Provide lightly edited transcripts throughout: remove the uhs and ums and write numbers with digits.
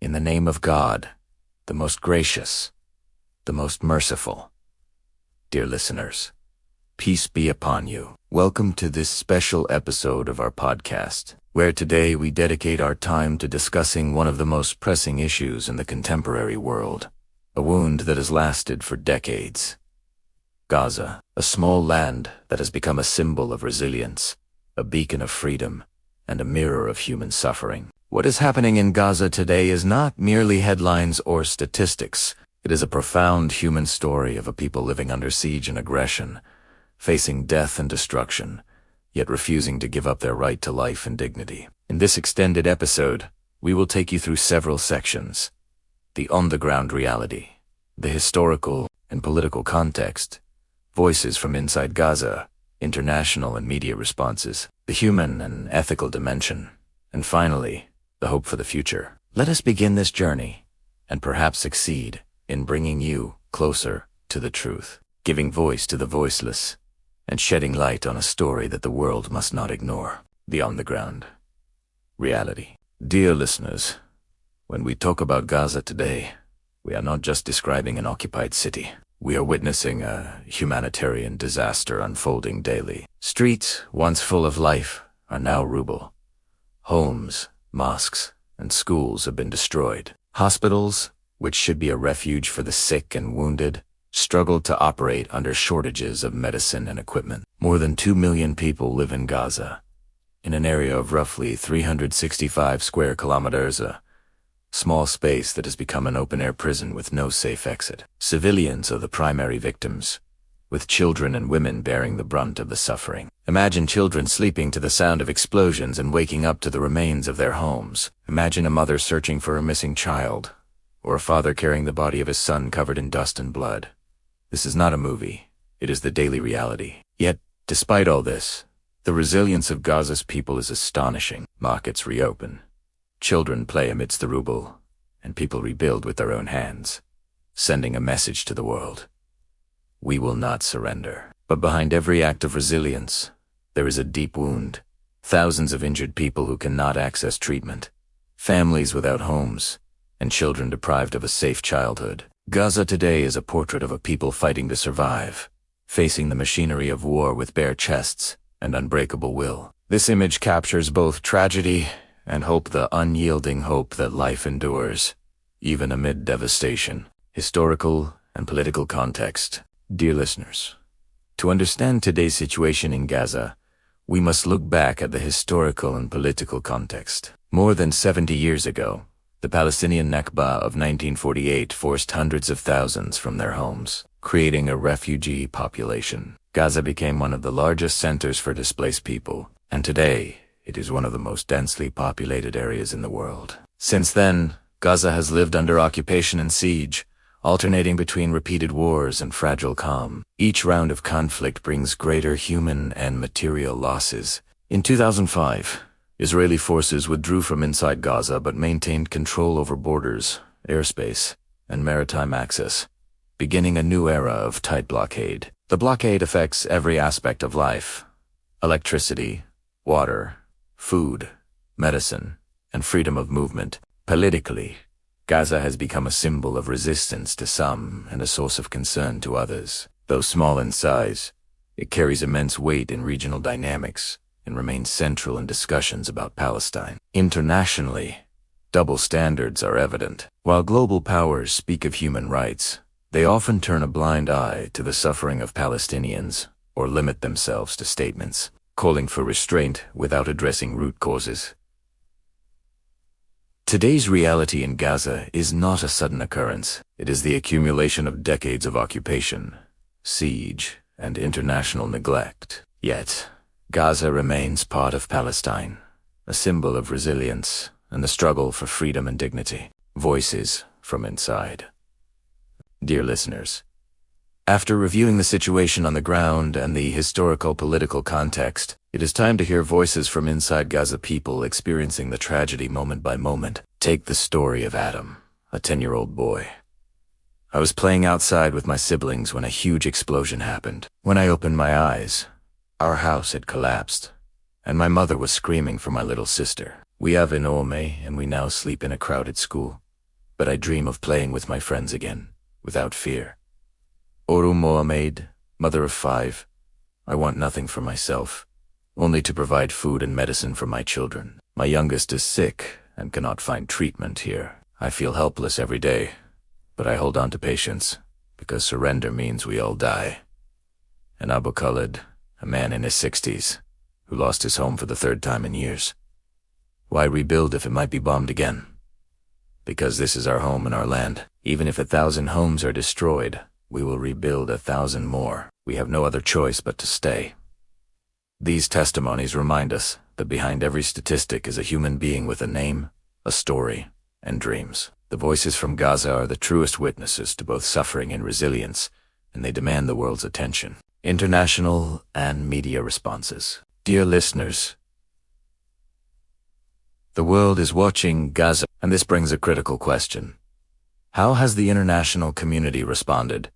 In the name of God, the most gracious, the most merciful. Dear listeners, peace be upon you. Welcome to this special episode of our podcast, where today we dedicate our time to discussing one of the most pressing issues in the contemporary world, a wound that has lasted for decades. Gaza, a small land that has become a symbol of resilience, a beacon of freedom, and a mirror of human suffering. What is happening in Gaza today is not merely headlines or statistics. It is a profound human story of a people living under siege and aggression, facing death and destruction, yet refusing to give up their right to life and dignity. In this extended episode, we will take you through several sections: the on-the-ground reality, the historical and political context, voices from inside Gaza, international and media responses, the human and ethical dimension, and finally, the hope for the future. Let us begin this journey, and perhaps succeed in bringing you closer to the truth, giving voice to the voiceless, and shedding light on a story that the world must not ignore. The on-the-ground reality. Dear listeners, when we talk about Gaza today, we are not just describing an occupied city. We are witnessing a humanitarian disaster unfolding daily. Streets, once full of life, are now rubble. Homes, mosques, and schools have been destroyed. Hospitals, which should be a refuge for the sick and wounded, struggle to operate under shortages of medicine and equipment. More than 2 million people live in Gaza, in an area of roughly 365 square kilometers, a small space that has become an open-air prison with no safe exit. Civilians are the primary victims, with children and women bearing the brunt of the suffering. Imagine children sleeping to the sound of explosions and waking up to the remains of their homes. Imagine a mother searching for a missing child, or a father carrying the body of his son covered in dust and blood. This is not a movie. It is the daily reality. Yet, despite all this, the resilience of Gaza's people is astonishing. Markets reopen, children play amidst the rubble, and people rebuild with their own hands, sending a message to the world. We will not surrender. But behind every act of resilience, there is a deep wound. Thousands of injured people who cannot access treatment, families without homes, and children deprived of a safe childhood. Gaza today is a portrait of a people fighting to survive, facing the machinery of war with bare chests and unbreakable will. This image captures both tragedy and hope, the unyielding hope that life endures, even amid devastation. Historical and political context. Dear listeners, to understand today's situation in Gaza, we must look back at the historical and political context. More than 70 years ago, the Palestinian Nakba of 1948 forced hundreds of thousands from their homes, creating a refugee population. Gaza became one of the largest centers for displaced people, and today it is one of the most densely populated areas in the world. Since then, Gaza has lived under occupation and siege, alternating between repeated wars and fragile calm. Each round of conflict brings greater human and material losses. In 2005, Israeli forces withdrew from inside Gaza but maintained control over borders, airspace, and maritime access, beginning a new era of tight blockade. The blockade affects every aspect of life: electricity, water, food, medicine, and freedom of movement. Politically, Gaza has become a symbol of resistance to some and a source of concern to others. Though small in size, it carries immense weight in regional dynamics and remains central in discussions about Palestine. Internationally, double standards are evident. While global powers speak of human rights, they often turn a blind eye to the suffering of Palestinians or limit themselves to statements calling for restraint without addressing root causes. Today's reality in Gaza is not a sudden occurrence. It is the accumulation of decades of occupation, siege, and international neglect. Yet, Gaza remains part of Palestine, a symbol of resilience and the struggle for freedom and dignity. Voices from inside. Dear listeners, after reviewing the situation on the ground and the historical political context, it is time to hear voices from inside Gaza, people experiencing the tragedy moment by moment. Take the story of Adam, a 10-year-old boy. I was playing outside with my siblings when a huge explosion happened. When I opened my eyes, our house had collapsed, and my mother was screaming for my little sister. We have an Ome, and we now sleep in a crowded school. but I dream of playing with my friends again, without fear. Oru Mohamed, mother of 5. I want nothing for myself, only to provide food and medicine for my children. My youngest is sick and cannot find treatment here. I feel helpless every day, but I hold on to patience, because surrender means we all die. And Abu Khalid, a man in his 60s, who lost his home for the 3rd time in years. Why rebuild if it might be bombed again? Because this is our home and our land. Even if 1,000 homes are destroyed, we will rebuild 1,000 more. We have no other choice but to stay. These testimonies remind us that behind every statistic is a human being with a name, a story, and dreams. The voices from Gaza are the truest witnesses to both suffering and resilience, and they demand the world's attention. International and media responses. Dear listeners, the world is watching Gaza, and this brings a critical question. How has the international community responded?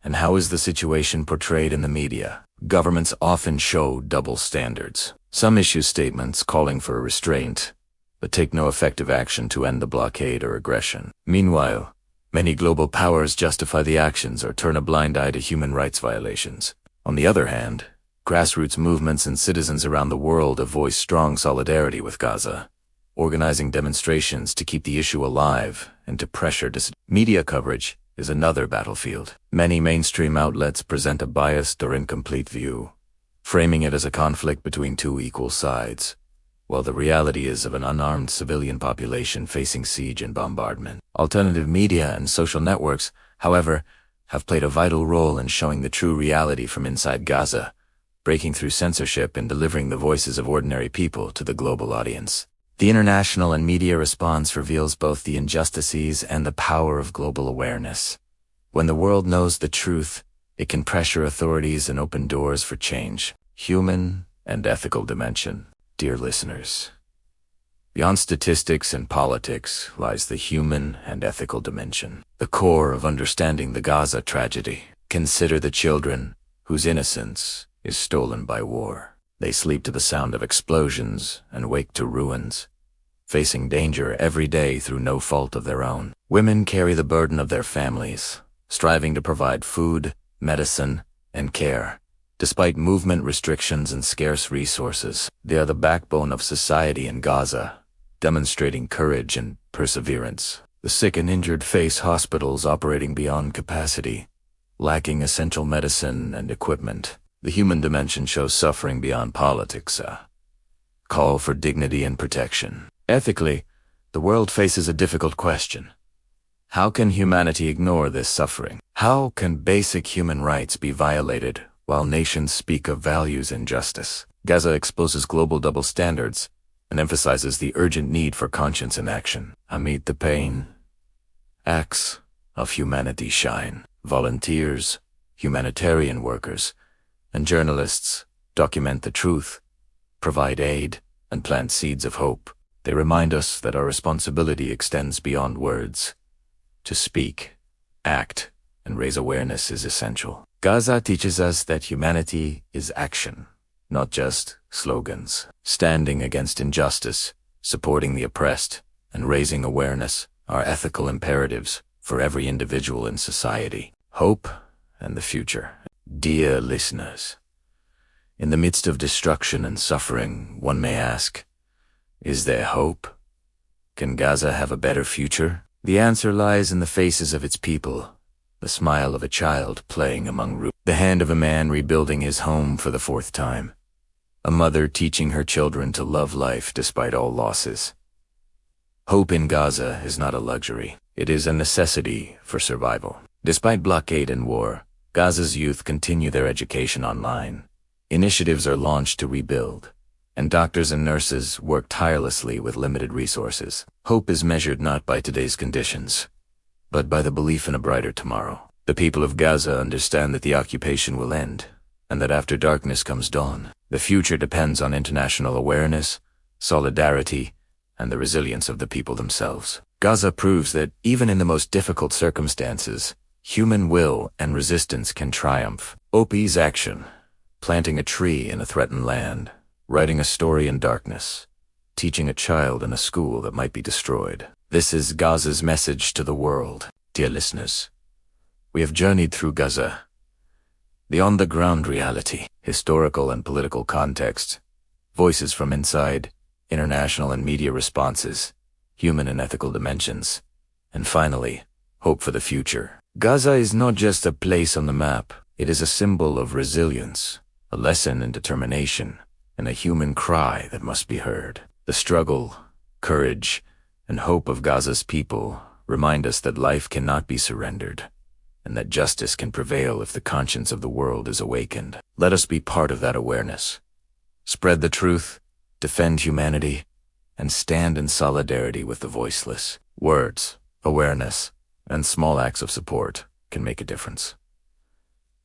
And how is the situation portrayed in the media? Governments often show double standards. Some issue statements calling for restraint, but take no effective action to end the blockade or aggression. Meanwhile, many global powers justify the actions or turn a blind eye to human rights violations. On the other hand, grassroots movements and citizens around the world have voiced strong solidarity with Gaza, organizing demonstrations to keep the issue alive and to pressure media coverage is another battlefield. Many mainstream outlets present a biased or incomplete view, framing it as a conflict between two equal sides, while the reality is of an unarmed civilian population facing siege and bombardment. Alternative media and social networks, however, have played a vital role in showing the true reality from inside Gaza, breaking through censorship and delivering the voices of ordinary people to the global audience. The international and media response reveals both the injustices and the power of global awareness. When the world knows the truth, it can pressure authorities and open doors for change. Human and ethical dimension. Dear listeners, beyond statistics and politics lies the human and ethical dimension, the core of understanding the Gaza tragedy. Consider the children whose innocence is stolen by war. They sleep to the sound of explosions and wake to ruins, facing danger every day through no fault of their own. Women carry the burden of their families, striving to provide food, medicine, and care. Despite movement restrictions and scarce resources, they are the backbone of society in Gaza, demonstrating courage and perseverance. The sick and injured face hospitals operating beyond capacity, lacking essential medicine and equipment. The human dimension shows suffering beyond politics, call for dignity and protection. Ethically, the world faces a difficult question. How can humanity ignore this suffering? How can basic human rights be violated while nations speak of values and justice? Gaza exposes global double standards and emphasizes the urgent need for conscience and action. Amid the pain, acts of humanity shine. Volunteers, humanitarian workers, and journalists document the truth, provide aid, and plant seeds of hope. They remind us that our responsibility extends beyond words. To speak, act, and raise awareness is essential. Gaza teaches us that humanity is action, not just slogans. Standing against injustice, supporting the oppressed, and raising awareness are ethical imperatives for every individual in society. Hope and the future. Dear listeners, in the midst of destruction and suffering, one may ask, is there hope? Can Gaza have a better future? The answer lies in the faces of its people, the smile of a child playing among ruins, the hand of a man rebuilding his home for the 4th time, a mother teaching her children to love life despite all losses. Hope in Gaza is not a luxury. It is a necessity for survival. Despite blockade and war, Gaza's youth continue their education online. Initiatives are launched to rebuild, and doctors and nurses work tirelessly with limited resources. Hope is measured not by today's conditions, but by the belief in a brighter tomorrow. The people of Gaza understand that the occupation will end, and that after darkness comes dawn. The future depends on international awareness, solidarity, and the resilience of the people themselves. Gaza proves that even in the most difficult circumstances, human will and resistance can triumph. OP's action, planting a tree in a threatened land, writing a story in darkness, teaching a child in a school that might be destroyed. This is Gaza's message to the world. Dear listeners, we have journeyed through Gaza, the on-the-ground reality, historical and political context, voices from inside, international and media responses, human and ethical dimensions, and finally, hope for the future. Gaza is not just a place on the map. It is a symbol of resilience, a lesson in determination, and a human cry that must be heard. The struggle, courage, and hope of Gaza's people remind us that life cannot be surrendered, and that justice can prevail if the conscience of the world is awakened. Let us be part of that awareness. Spread the truth, defend humanity, and stand in solidarity with the voiceless. Words, awareness, and small acts of support can make a difference.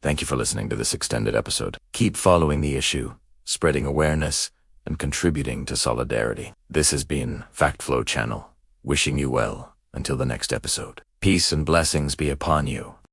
Thank you for listening to this extended episode. Keep following the issue, spreading awareness, and contributing to solidarity. This has been Fact Flow Channel, wishing you well until the next episode. Peace and blessings be upon you.